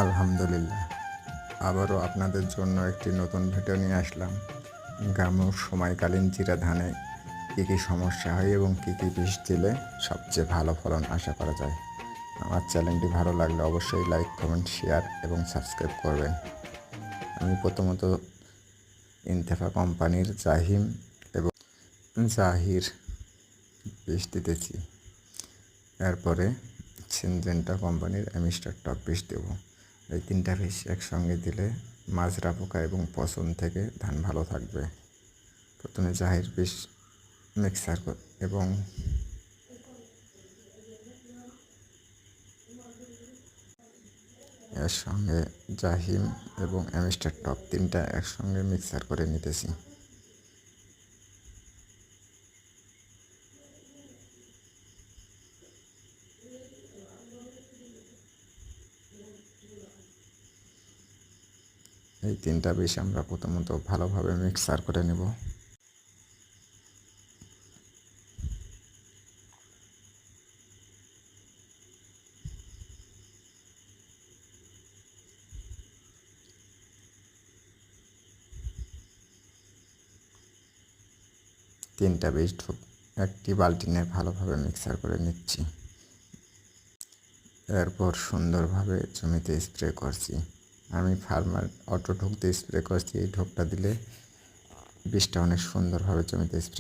আলহামদুলিল্লাহ, আবারও আপনাদের জন্য একটি নতুন ভিডিও নিয়ে আসলাম। গ্রাম্য সময়কালীন জিরা ধানে কী কী সমস্যা হয় এবং কী কী বীজ দিলে সবচেয়ে ভালো ফলন আশা করা যায়। আমার চ্যানেলটি ভালো লাগলে অবশ্যই লাইক, কমেন্ট, শেয়ার এবং সাবস্ক্রাইব করবেন। আমি প্রথমত ইনতেফা কোম্পানির জাহিম এবং জাহির বীজ দিতেছি। এরপরে সিনজেন্টা কোম্পানির অ্যামিস্টার টপ বীজ দেবো। এই তিনটা বীজ একসঙ্গে দিলে মাজরা পোকা এবং পচন থেকে ধান ভালো থাকবে। প্রথমে জাহির বীজ মিক্সার এবং এর সঙ্গে জাহিম এবং অ্যামিস্টার টপ তিনটা একসঙ্গে মিক্সার করে নিতেছি। এই তিনটা বীজ আমরা প্রথমত ভালোভাবে মিক্সার করে নেব। তিনটা বীজ একটি বালতিনে ভালোভাবে মিক্সার করে নিচ্ছি। এরপর সুন্দরভাবে জমিতে স্প্রে করছি। আমি ফার্মার অটো ঢোক দিয়ে স্প্রে করছি। এই ঢোকটা দিলে বীজটা অনেক সুন্দরভাবে জমিতে স্প্রে